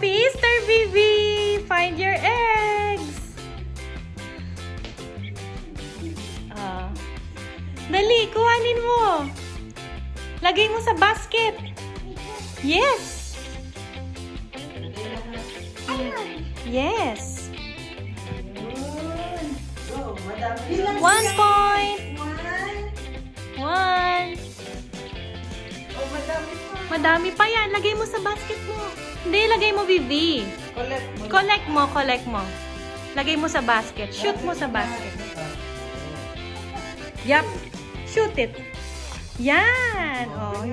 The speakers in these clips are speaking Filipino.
Happy Easter, Vivi! Find your eggs! Dali, kuhanin mo. Lagay mo sa basket. Yes! Yes! 1 point! 1! Madami pa yan. Lagay mo sa basket mo. Hindi, lagay mo, Vivi. Collect mo. Lagay mo sa basket. Shoot mo sa basket. Yup. Shoot it. Yan. Oh.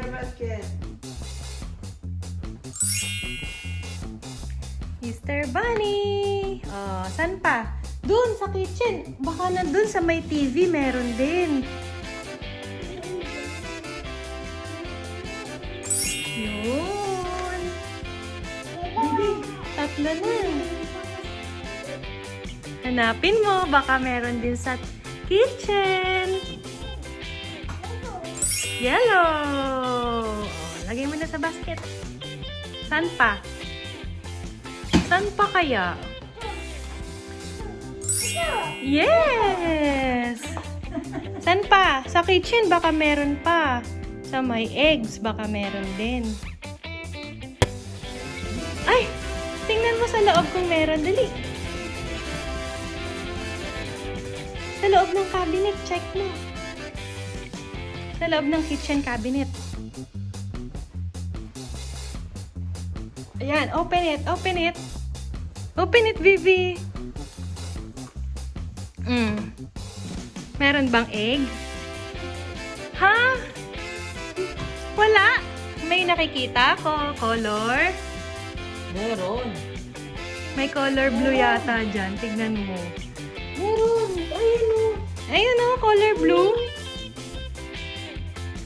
Easter Bunny. Oh, saan pa? Doon sa kitchen. Baka nandun sa may TV meron din. Yun. Tatlo na. Hanapin mo. Baka meron din sa kitchen. Yellow. Oh, lagay mo na sa basket. Saan pa? Saan pa kaya? Yes! Saan pa? Sa kitchen baka meron pa. Sa may eggs baka meron din. Ay! Tingnan mo sa loob kung meron. Dali. Sa loob ng cabinet, check mo. Sa loob ng kitchen cabinet. Ayan, open it, open it. Open it, Vivi. Meron bang egg? Ha? Wala. May nakikita ko. Color? Meron. May color blue yata dyan. Tignan mo. Meron. Ayun o. Ayun o, color blue.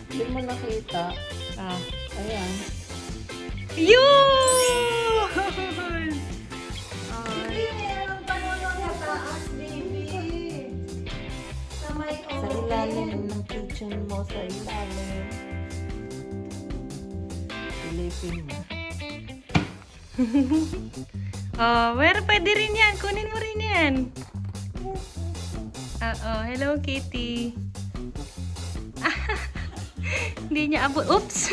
Hindi mo nakita. Ayan. Yun! Baby, meron pa naman sa taas, baby. Sa may Sa ilalim ng kitchen mo, sa ilalim. Silipin mo. Where pwede rin yan. Kunin mo rin yan. Hello, Kitty. Hindi niya abot. Oops!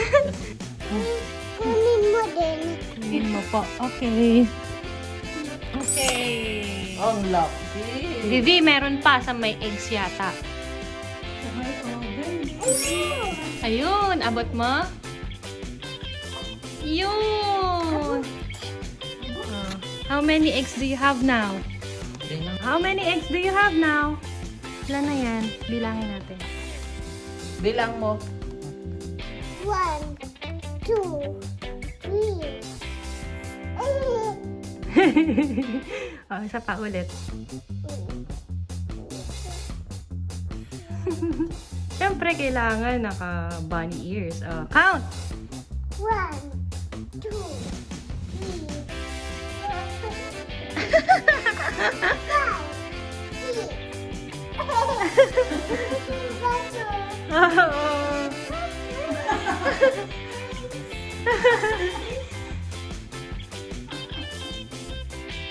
Kunin mo din. Kunin mo po. Okay. Okay. Ang lucky. Vivi, meron pa sa may eggs yata. Ayun, abot mo. Yun. How many eggs do you have now? How many eggs do you have now? Ilan na yan? Bilangin natin. Bilang mo. 1, 2, 3. Isa pa ulit. Siyempre, kailangan naka-bunny ears. Count! 1, 2, 3, 4, 5, 6.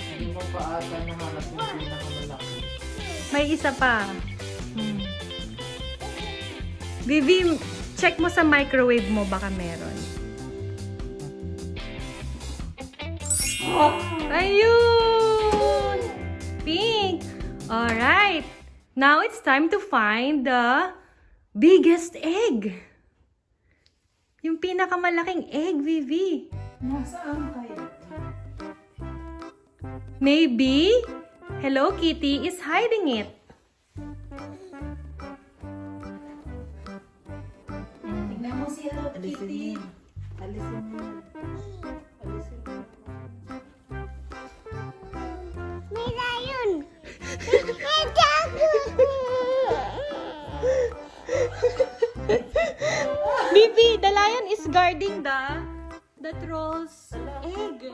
Hindi mo pa ata nahanap yung pinakamalaki. May isa pa. Vivi, check mo sa microwave mo. Baka meron. Ayun! Pink! Alright. Now it's time to find the biggest egg. Yung pinakamalaking egg, Vivi. Nasaan kayo? Maybe Hello Kitty is hiding it. Tingnan mo si Hello Kitty. Alisin mo. Alisin mo. May lion! Vivi, the lion is guarding the troll's egg.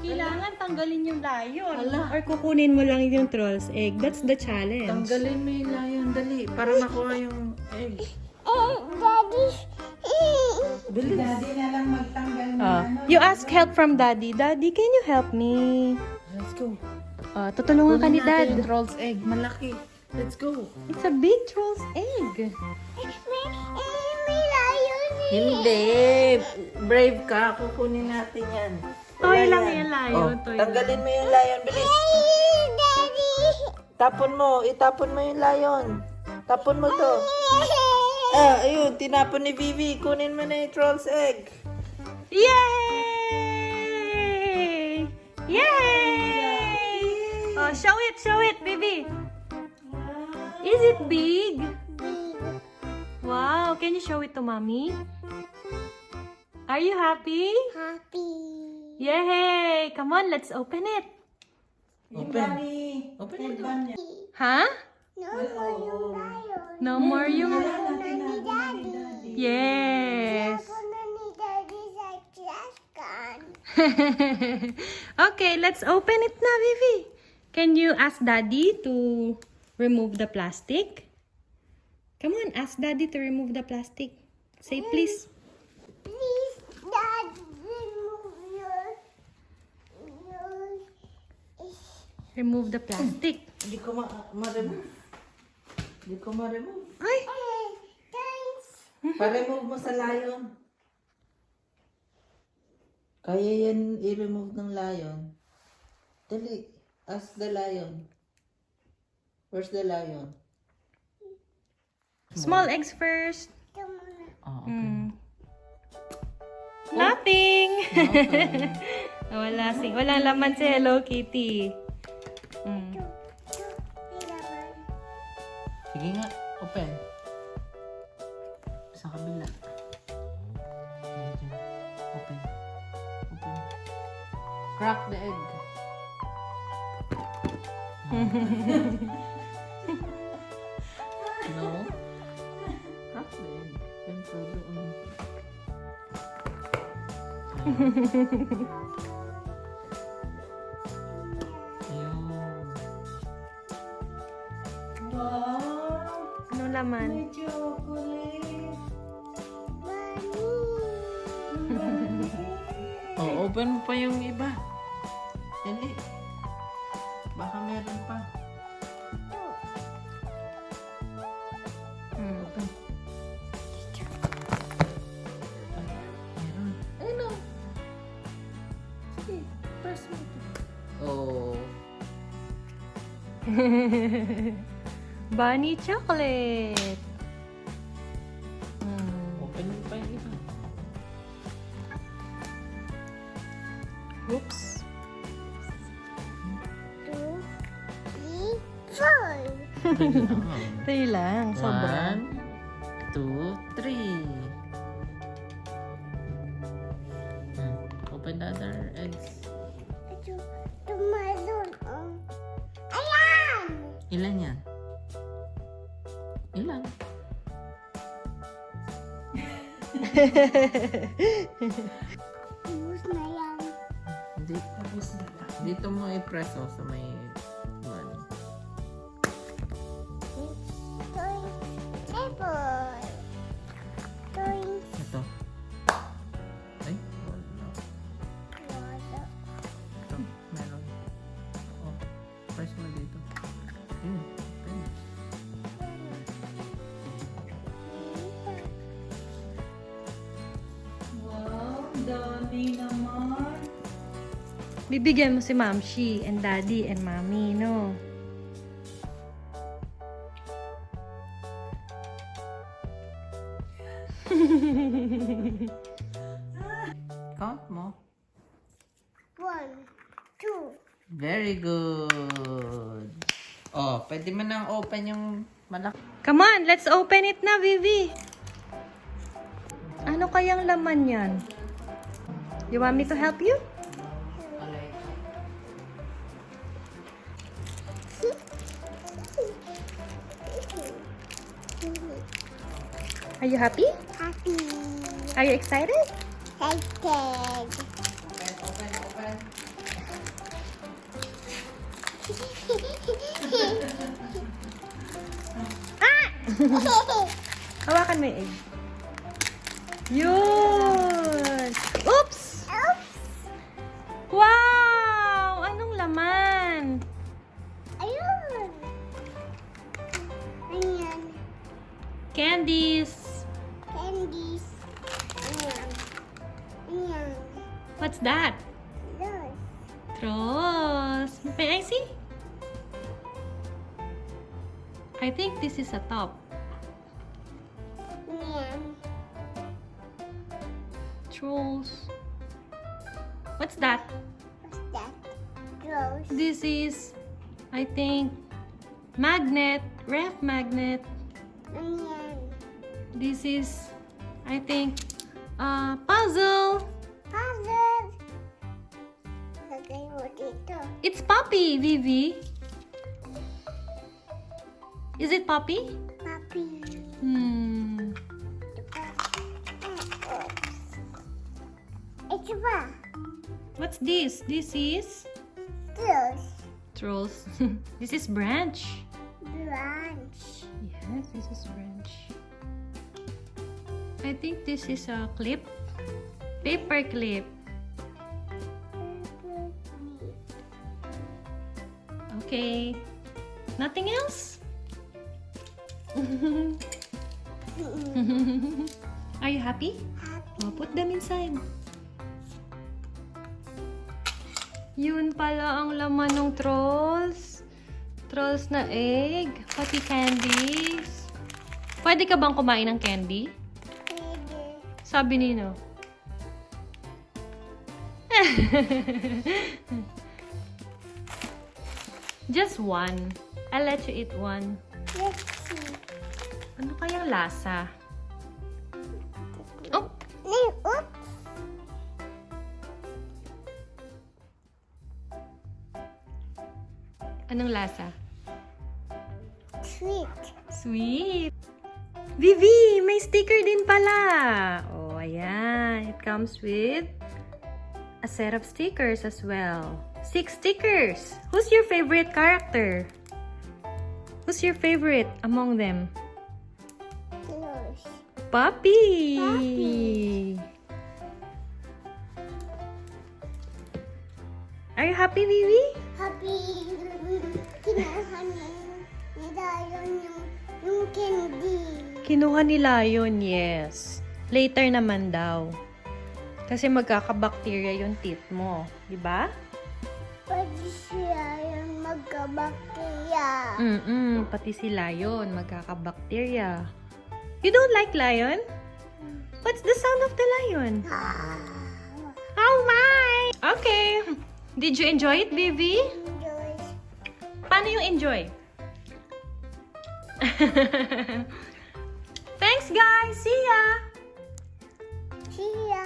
Kailangan tanggalin yung lion. Hala. Or kukunin mo lang yung troll's egg. That's the challenge. Tanggalin mo yung lion, dali. Para makuha yung egg. Daddy. Bilis. Daddy na lang magtanggal ng ano. You ask help from Daddy. Daddy, can you help me? Let's go. Tutulungan ka ni Dad. Yung troll's egg. Malaki. Let's go. It's a big troll's egg. Hindi. Brave ka. Kukunin natin yan. Toy Wala lang yan, lion. Toy tanggalin mo yung lion. Bilis. Tapon mo. Itapon mo yung lion. Tapon mo to. Ayun. Tinapon ni Vivi. Kunin mo na yung troll's egg. Yay! Yay! Oh, show it, baby. Is it big? Wow, can you show it to mommy? Are you happy? Happy. Yay! Come on, let's open it. Open. Open it. Huh? No more yung lion. No more yung... Ni Daddy. Yes. Puno ni Daddy sa trash can. Okay, let's open it na, Vivi. Can you ask Daddy to remove the plastic? Come on, ask Daddy to remove the plastic. Say please. Please, Dad, remove your... Remove the plastic. Hindi ko ma-remove. Hindi ko ma-remove. Ay! Thanks. Pa-remove mo sa lion. Kaya yan i-remove ng lion. Dali. Ask the lion. Where's the lion? Small eggs first. Ito muna. Oh, Nothing. Walang laman si Hello Kitty. Mm. May laman. Sige nga. Open. Sa kabila. Open. Open. Crack the egg. No? Crack the egg. Yan po doon. Ayun. Wow! Ano laman? Chocolate! Mommy. Oh, open mo pa yung iba. Dali. Baka meron pa. Open. Ay, meron. Ano? Sige, press mo ito. Oh. Bunny chocolate. Open mo pa yung iba. Oops. 2, 3, 4. Tayo lang. Sobra. 1, 2, 3. Open the other eggs. Ito, tumalon. Ayan! Ilan yan? Ilan? Ubus na yan. Hindi. Dito mo i-press sa may one. Toy table. Toy Ito. Ay, wala. wala. Ito, meron. Oh, press mo dito. Open. Wow, dami naman. Bibigyan mo si Mamshi and Daddy and Mommy, no? Count mo. 1, 2. Very good. Oh, pwede mo nang open yung malaki. Come on, let's open it na, Vivi. Ano kayang laman yan? You want me to help you? Are you happy? Happy. Are you excited? Excited. Open. Hawakan mo yung egg. Yun! Oops! Wow! Anong laman? Ayun. Ayan. Candies. Candies. Ayan. Ayan. What's that? Those. Trolls. May I see? I think this is a top. Ayan. Trolls. What's that? What's that? Those. This is, I think, magnet. Ref magnet. Ayan. This is, I think, puzzle. Puzzle. Lagay mo dito. It's Poppy, Vivi. Is it Poppy? Papi. Hmm. Ito ba? What's this? This is Those. Trolls. This is branch. Branch. Yes, this is branch. I think this is a clip. Paper clip. Okay. Nothing else? Are you happy? Oh, put them inside. Yun pala ang laman ng trolls. Trolls na egg. Pati candies. Pwede ka bang kumain ng candy? Pwede. Sabi nino. Just one. I'll let you eat one. Let's see. Ano kayang lasa? Oh! Oops. Anong lasa? Sweet. Sweet! Vivi! May sticker din pala! Oh, ayan. It comes with a set of stickers as well. 6 stickers! Who's your favorite character? Who's your favorite among them? Those. Puppy! Puppy. Are you happy, Vivi? Happy. Kinahan ni Dayon yung candy. Kinuha ni Lion, yes. Later naman daw. Kasi magkakabakterya yung teeth mo. Di ba? Pwede siya yung magkabakterya. Pati si Lion, magkakabakterya. You don't like lion? What's the sound of the lion? Oh my! Okay. Did you enjoy it, Vivi? Enjoy. Paano yung enjoy? Thanks, guys! See ya! See ya.